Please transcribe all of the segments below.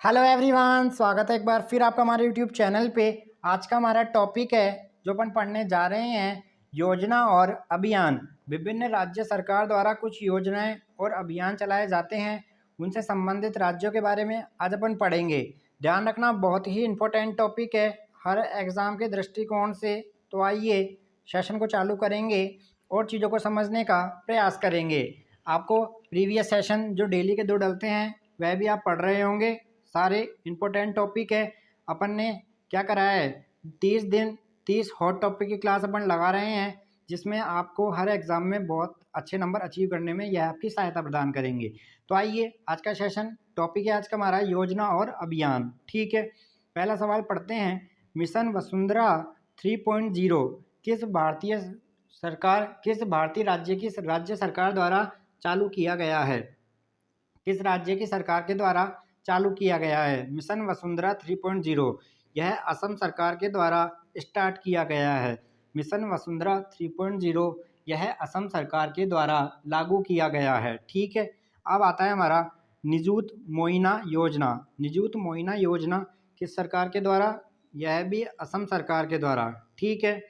Hello everyone, स्वागत है एक बार फिर आपका हमारे यूट्यूब चैनल पे। आज का हमारा टॉपिक है जो अपन पढ़ने जा रहे हैं, योजना और अभियान। विभिन्न राज्य सरकार द्वारा कुछ योजनाएं और अभियान चलाए जाते हैं, उनसे संबंधित राज्यों के बारे में आज अपन पढ़ेंगे। ध्यान रखना, बहुत ही इम्पोर्टेंट टॉपिक है हर एग्ज़ाम के दृष्टिकोण से। तो आइए सेशन को चालू करेंगे और चीज़ों को समझने का प्रयास करेंगे। आपको प्रीवियस सेशन जो डेली के 2 डलते हैं वह भी आप पढ़ रहे होंगे। सारे इम्पोर्टेंट टॉपिक है। अपन ने क्या करा है, 30 दिन 30 हॉट टॉपिक की क्लास अपन लगा रहे हैं, जिसमें आपको हर एग्ज़ाम में बहुत अच्छे नंबर अचीव करने में यह आपकी सहायता प्रदान करेंगे। तो आइए, आज का सेशन टॉपिक है आज का हमारा योजना और अभियान। ठीक है, पहला सवाल पढ़ते हैं। मिशन वसुंधरा 3.0 किस भारतीय राज्य सरकार द्वारा चालू किया गया है? किस राज्य की सरकार के द्वारा चालू किया गया है? मिशन वसुंधरा 3.0 यह असम सरकार के द्वारा स्टार्ट किया गया है। मिशन वसुंधरा 3.0 यह असम सरकार के द्वारा लागू किया गया है। ठीक है, अब आता है हमारा निजुत मोइना योजना। निजुत मोइना योजना किस सरकार के द्वारा? यह भी असम सरकार के द्वारा। ठीक है,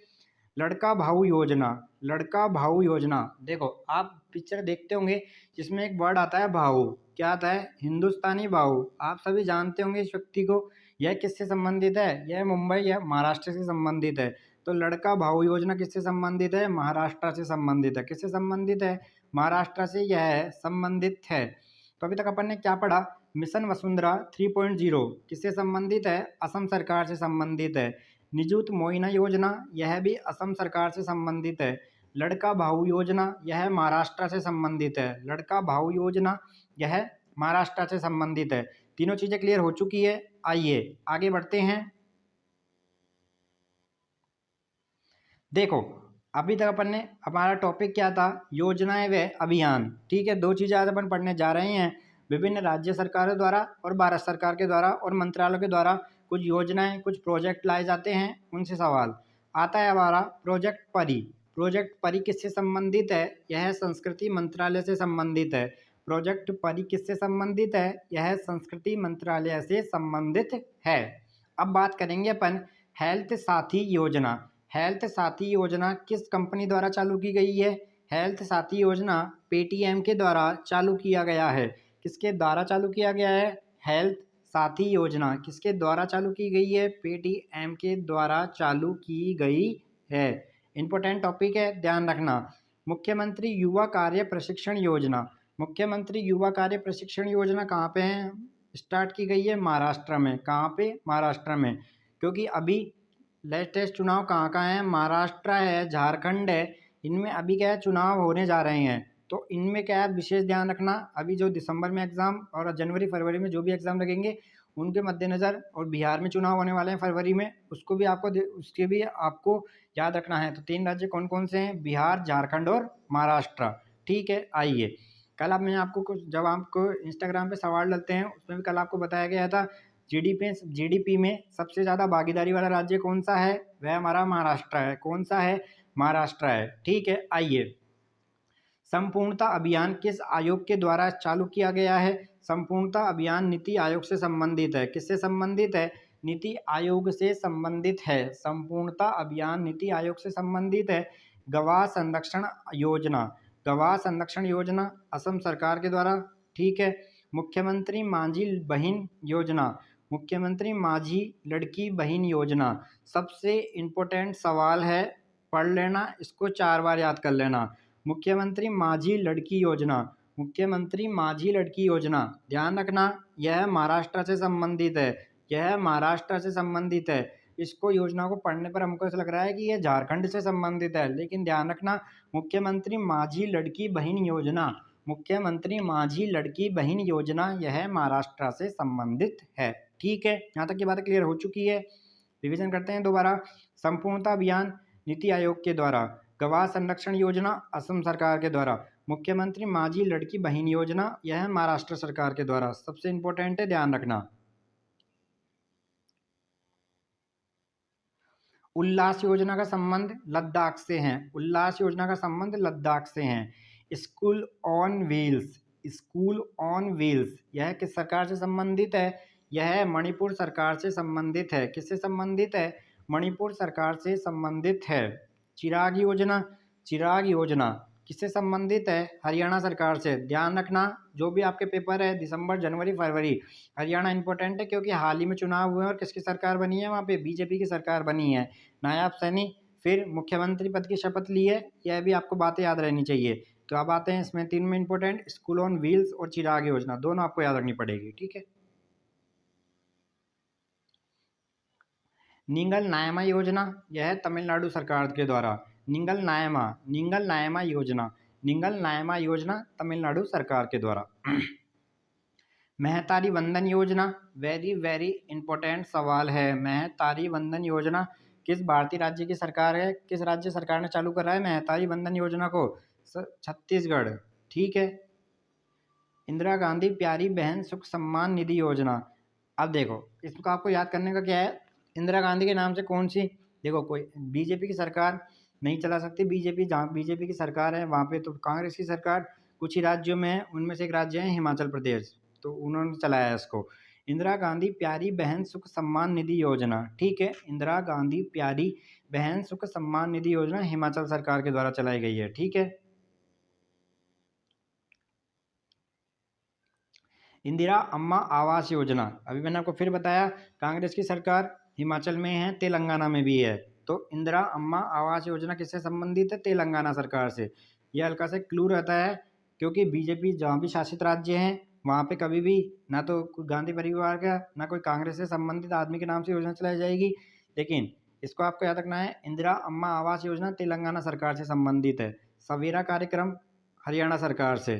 लड़का भाऊ योजना। लड़का भाऊ योजना, देखो आप पिक्चर देखते होंगे जिसमें एक वर्ड आता है भाऊ। क्या आता है? हिंदुस्तानी भाऊ। आप सभी जानते होंगे इस व्यक्ति को। यह किससे संबंधित है? यह मुंबई या महाराष्ट्र से संबंधित है। तो लड़का भाऊ योजना किससे संबंधित है? महाराष्ट्र से संबंधित है। किससे संबंधित है? महाराष्ट्र से यह संबंधित है। तो अभी तक अपन ने क्या पढ़ा? मिशन वसुंधरा 3.0 किससे संबंधित है? असम सरकार से संबंधित है। निजुत मोइना योजना यह भी असम सरकार से संबंधित है। लड़का भाऊ योजना यह महाराष्ट्र से संबंधित है। लड़का भाऊ योजना यह महाराष्ट्र से संबंधित है। तीनों चीज़ें क्लियर हो चुकी है। आइए आगे बढ़ते हैं। देखो, अभी तक अपन ने हमारा टॉपिक क्या था? योजनाएं व अभियान। ठीक है, 2 चीज़ें आज अपन पढ़ने जा रहे हैं। विभिन्न राज्य सरकारों द्वारा और भारत सरकार के द्वारा और मंत्रालयों के द्वारा कुछ योजनाएं, कुछ प्रोजेक्ट लाए जाते हैं, उनसे सवाल आता है हमारा। प्रोजेक्ट परी। प्रोजेक्ट परी किससे संबंधित है? यह संस्कृति मंत्रालय से संबंधित है। प्रोजेक्ट परी किससे संबंधित है? यह संस्कृति मंत्रालय से संबंधित है। अब बात करेंगे अपन हेल्थ साथी योजना। हेल्थ साथी योजना किस कंपनी द्वारा चालू की गई है? हेल्थ साथी योजना पेटीएम के द्वारा चालू किया गया है। किसके द्वारा चालू किया गया है? हेल्थ साथी योजना किसके द्वारा चालू की गई है? पेटीएम के द्वारा चालू की गई है। इंपॉर्टेंट टॉपिक है, ध्यान रखना। मुख्यमंत्री युवा कार्य प्रशिक्षण योजना। मुख्यमंत्री युवा कार्य प्रशिक्षण योजना कहाँ पे है? स्टार्ट की गई है महाराष्ट्र में। कहाँ पे? महाराष्ट्र में। क्योंकि अभी लेटेस्ट चुनाव कहाँ का है? महाराष्ट्र है, झारखंड है, इनमें अभी क्या है, चुनाव होने जा रहे हैं। तो इनमें क्या है, विशेष ध्यान रखना। अभी जो दिसंबर में एग्ज़ाम और जनवरी फरवरी में जो भी एग्ज़ाम लगेंगे उनके मद्देनज़र, और बिहार में चुनाव होने वाले हैं फरवरी में, उसके भी आपको याद रखना है। तो 3 राज्य कौन कौन से हैं? बिहार, झारखंड और महाराष्ट्र। ठीक है, आइए। कल अब मैं आपको जब आपको इंस्टाग्राम पे सवाल डालते हैं उसमें भी कल आपको बताया गया था, जीडीपी में सबसे ज़्यादा भागीदारी वाला राज्य कौन सा है? वह हमारा महाराष्ट्र है। कौन सा है? महाराष्ट्र है। ठीक है, आइए। संपूर्णता अभियान किस आयोग के द्वारा चालू किया गया है? संपूर्णता अभियान नीति आयोग से संबंधित है। किससे संबंधित है? नीति आयोग से संबंधित है। संपूर्णता अभियान नीति आयोग से संबंधित है। गवाह संरक्षण योजना। गवाह संरक्षण योजना असम सरकार के द्वारा। ठीक है। मुख्यमंत्री माझी बहन योजना। मुख्यमंत्री माझी लड़की बहन योजना। सबसे इम्पोर्टेंट सवाल है, पढ़ लेना, इसको 4 बार याद कर लेना। मुख्यमंत्री माझी लड़की योजना। मुख्यमंत्री माझी लड़की योजना, ध्यान रखना, यह महाराष्ट्र से संबंधित है। यह महाराष्ट्र से संबंधित है। इसको योजना को पढ़ने पर हमको ऐसा लग रहा है कि यह झारखंड से संबंधित है, लेकिन ध्यान रखना, मुख्यमंत्री माझी लड़की बहन योजना, मुख्यमंत्री माझी लड़की बहन योजना यह महाराष्ट्र से संबंधित है। ठीक है, यहाँ तक की बात क्लियर हो चुकी है। रिवीजन करते हैं दोबारा। संपूर्णता अभियान नीति आयोग के द्वारा। गवाह संरक्षण योजना असम सरकार के द्वारा। मुख्यमंत्री माझी लड़की बहन योजना यह महाराष्ट्र सरकार के द्वारा। सबसे इंपॉर्टेंट है, ध्यान रखना। उल्लास योजना का संबंध लद्दाख से है। उल्लास योजना का संबंध लद्दाख से है। School on wheels. School on wheels यह किस सरकार से संबंधित है? यह मणिपुर सरकार से संबंधित है। किससे संबंधित है? मणिपुर सरकार से संबंधित है। चिराग योजना, चिराग योजना किससे संबंधित है? हरियाणा सरकार से। ध्यान रखना, जो भी आपके पेपर है दिसंबर, जनवरी, फरवरी, हरियाणा इंपॉर्टेंट है क्योंकि हाल ही में चुनाव हुए हैं और किसकी सरकार बनी है वहाँ पे? बीजेपी की सरकार बनी है। नायब सैनी फिर मुख्यमंत्री पद की शपथ ली है, यह भी आपको बातें याद रहनी चाहिए। तो अब आते हैं इसमें 3 में इंपॉर्टेंट, स्कूल ऑन व्हील्स और चिराग योजना, दोनों आपको याद रखनी पड़ेगी, ठीक है। निंगल नायमा योजना, यह तमिलनाडु सरकार के द्वारा। निंगल नायमा, निंगल नायमा योजना, निंगल नायमा योजना तमिलनाडु सरकार के द्वारा। महतारी वंदन योजना, वेरी वेरी इंपॉर्टेंट सवाल है। महतारी वंदन योजना किस भारतीय राज्य की सरकार है? किस राज्य सरकार ने चालू करा है महतारी वंदन योजना को? छत्तीसगढ़, ठीक है। इंदिरा गांधी प्यारी बहन सुख सम्मान निधि योजना, अब देखो इसको आपको याद करने का क्या है, इंदिरा गांधी के नाम से कौन सी, देखो कोई बीजेपी की सरकार नहीं चला सकती। बीजेपी, जहाँ बीजेपी की सरकार है वहाँ पे तो कांग्रेस की सरकार कुछ ही राज्यों में है, उनमें से एक राज्य है हिमाचल प्रदेश, तो उन्होंने चलाया है इसको। इंदिरा गांधी प्यारी बहन सुख सम्मान निधि योजना, ठीक है। इंदिरा गांधी प्यारी बहन सुख सम्मान निधि योजना हिमाचल सरकार के द्वारा चलाई गई है, ठीक है। इंदिरा अम्मा आवास योजना, अभी मैंने आपको फिर बताया कांग्रेस की सरकार हिमाचल में है, तेलंगाना में भी है। तो इंदिरा अम्मा आवास योजना किससे संबंधित है? तेलंगाना सरकार से। यह हल्का सा क्लू रहता है क्योंकि बीजेपी जहाँ भी शासित राज्य हैं वहाँ पे कभी भी ना तो कोई गांधी परिवार का ना कोई कांग्रेस से संबंधित आदमी के नाम से योजना चलाई जाएगी, लेकिन इसको आपको याद रखना है, इंदिरा अम्मा आवास योजना तेलंगाना सरकार से संबंधित है। सवेरा कार्यक्रम हरियाणा सरकार से।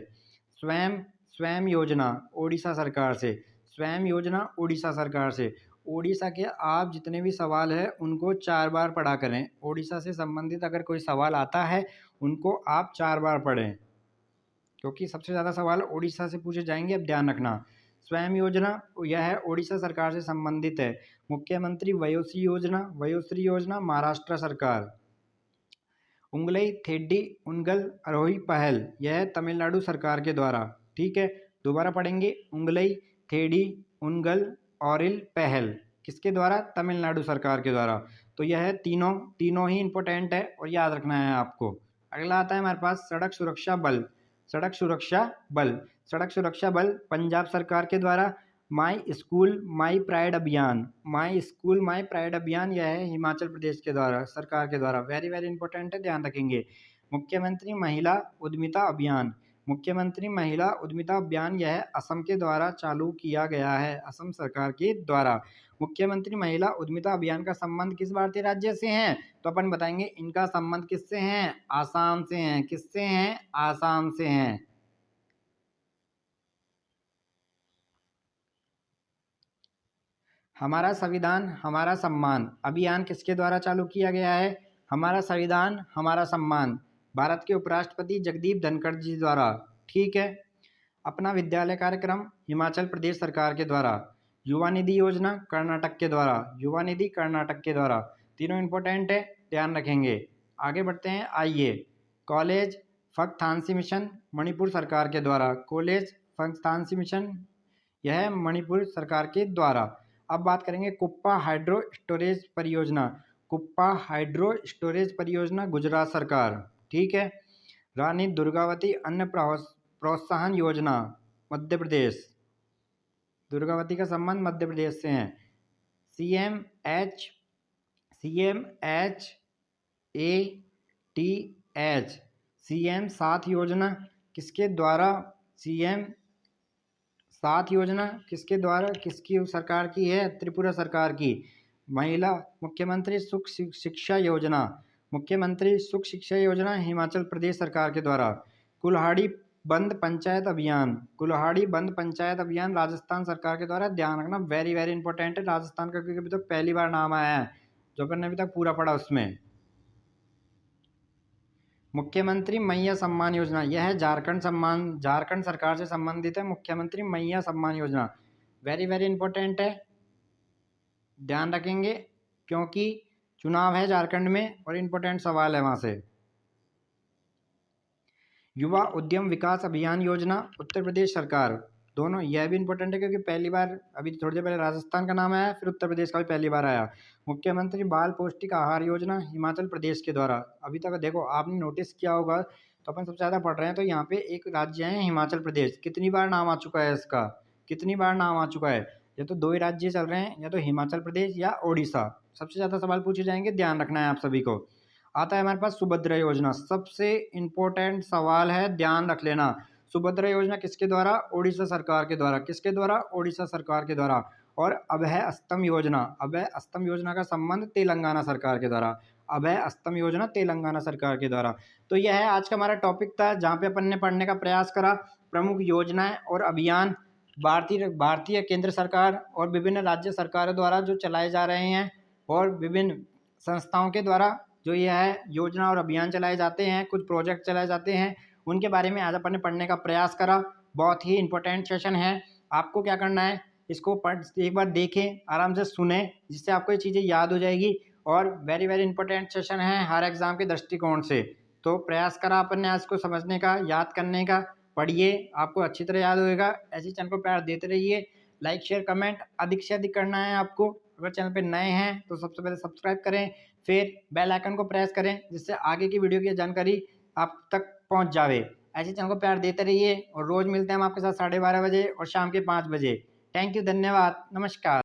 स्वयं स्वयं योजना ओडिशा सरकार से। स्वयं योजना ओडिशा सरकार से। ओडिशा के आप जितने भी सवाल हैं उनको 4 बार पढ़ा करें। ओडिशा से संबंधित अगर कोई सवाल आता है उनको आप 4 बार पढ़ें क्योंकि सबसे ज़्यादा सवाल ओडिशा से पूछे जाएंगे, अब ध्यान रखना। स्वयं योजना यह ओडिशा सरकार से संबंधित है। मुख्यमंत्री वयोश्री योजना, वयोश्री योजना महाराष्ट्र सरकार। उंगलई थेड्डी उनगल आरोही पहल, यह तमिलनाडु सरकार के द्वारा, ठीक है। दोबारा पढ़ेंगे, उंगलई थेडी उनगल औरिल पहल किसके द्वारा? तमिलनाडु सरकार के द्वारा। तो यह तीनों ही इंपॉर्टेंट है और याद रखना है आपको। अगला आता है हमारे पास सड़क सुरक्षा बल। सड़क सुरक्षा बल, सड़क सुरक्षा बल पंजाब सरकार के द्वारा। माई स्कूल माई प्राइड अभियान, माई स्कूल माई प्राइड अभियान यह है हिमाचल प्रदेश के द्वारा, सरकार के द्वारा। वेरी वेरी इंपॉर्टेंट है, ध्यान रखेंगे। मुख्यमंत्री महिला उद्यमिता अभियान, मुख्यमंत्री महिला उद्यमिता अभियान यह असम के द्वारा चालू किया गया है, असम सरकार के द्वारा। मुख्यमंत्री महिला उद्यमिता अभियान का संबंध किस भारतीय राज्य से है? तो अपन बताएंगे इनका संबंध किससे है? आसाम से है। किससे हैं? आसाम से हैं। हमारा संविधान हमारा सम्मान अभियान किसके द्वारा चालू किया गया है? हमारा संविधान हमारा सम्मान भारत के उपराष्ट्रपति जगदीप धनखड़ जी द्वारा, ठीक है। अपना विद्यालय कार्यक्रम हिमाचल प्रदेश सरकार के द्वारा। युवा निधि योजना कर्नाटक के द्वारा, युवा निधि कर्नाटक के द्वारा। तीनों इंपॉर्टेंट है, ध्यान रखेंगे। आगे बढ़ते हैं, आइए। कॉलेज फक्थांसी मिशन मणिपुर सरकार के द्वारा, कॉलेज फक्थांसी मिशन यह मणिपुर सरकार के द्वारा। अब बात करेंगे कुप्पा हाइड्रो स्टोरेज परियोजना, कुप्पा हाइड्रो स्टोरेज परियोजना गुजरात सरकार, ठीक है। रानी दुर्गावती अन्न प्रोत्साहन योजना मध्य प्रदेश, दुर्गावती का संबंध मध्य प्रदेश से है। CM 7 योजना किसके द्वारा? CM 7 योजना किसके द्वारा, किसकी सरकार की है? त्रिपुरा सरकार की। महिला मुख्यमंत्री सुख शिक्षा योजना, मुख्यमंत्री सुख शिक्षा योजना हिमाचल प्रदेश सरकार के द्वारा। कुल्हाड़ी बंद पंचायत अभियान, कुल्हाड़ी बंद पंचायत अभियान राजस्थान सरकार के द्वारा। ध्यान रखना, वेरी वेरी इंपॉर्टेंट है राजस्थान का क्योंकि अभी तो पहली बार नाम आया है, जो अपन ने अभी तक पूरा पढ़ा उसमें। मुख्यमंत्री मैया सम्मान योजना यह झारखंड सरकार से संबंधित है। मुख्यमंत्री मैया Samman Yojana very very important है, ध्यान रखेंगे क्योंकि चुनाव है झारखंड में और इंपॉर्टेंट सवाल है वहां से। युवा उद्यम विकास अभियान योजना उत्तर प्रदेश सरकार, दोनों यह भी इंपॉर्टेंट है क्योंकि पहली बार अभी थोड़ी देर पहले राजस्थान का नाम आया, फिर उत्तर प्रदेश का भी पहली बार आया। मुख्यमंत्री बाल पौष्टिक आहार योजना हिमाचल प्रदेश के द्वारा। अभी तक देखो आपने नोटिस किया होगा, तो अपन सबसे ज़्यादा पढ़ रहे हैं तो यहाँ पे एक राज्य है हिमाचल प्रदेश। कितनी बार नाम आ चुका है इसका, कितनी बार नाम आ चुका है। ये तो दो ही राज्य चल रहे हैं, या तो हिमाचल प्रदेश या ओडिशा। सबसे ज़्यादा सवाल पूछे जाएंगे, ध्यान रखना है आप सभी को। आता है हमारे पास सुभद्रा योजना। सबसे इम्पोर्टेंट सवाल है, ध्यान रख लेना। सुभद्रा योजना किसके द्वारा? ओडिशा सरकार के द्वारा। किसके द्वारा? ओडिशा सरकार के द्वारा। और अभय अस्तम योजना, अभय अस्तम योजना का संबंध तेलंगाना सरकार के द्वारा। अभय अस्तम योजना तेलंगाना सरकार के द्वारा। तो यह है आज का हमारा टॉपिक था, जहाँ पे अपन ने पढ़ने का प्रयास करा प्रमुख योजनाएं और अभियान भारतीय केंद्र सरकार और विभिन्न राज्य सरकारों द्वारा जो चलाए जा रहे हैं, और विभिन्न संस्थाओं के द्वारा जो यह है योजना और अभियान चलाए जाते हैं, कुछ प्रोजेक्ट चलाए जाते हैं, उनके बारे में आज अपन ने पढ़ने का प्रयास करा। बहुत ही इंपॉर्टेंट सेशन है। आपको क्या करना है, इसको एक बार देखें, आराम से सुने, जिससे आपको ये चीज़ें याद हो जाएगी। और वेरी वेरी इंपॉर्टेंट सेशन है हर एग्जाम के दृष्टिकोण से। तो प्रयास करा अपन ने आज को समझने का, याद करने का। पढ़िए, आपको अच्छी तरह याद होएगा। ऐसे चैनल को प्यार देते रहिए। लाइक शेयर कमेंट अधिक से अधिक करना है आपको। अगर चैनल पे नए हैं तो सबसे पहले सब्सक्राइब करें, फिर बेल आइकन को प्रेस करें, जिससे आगे की वीडियो की जानकारी आप तक पहुंच जावे। ऐसे चैनल को प्यार देते रहिए, और रोज़ मिलते हैं हम आपके साथ 12:30 बजे और शाम के 5 बजे। थैंक यू, धन्यवाद, नमस्कार।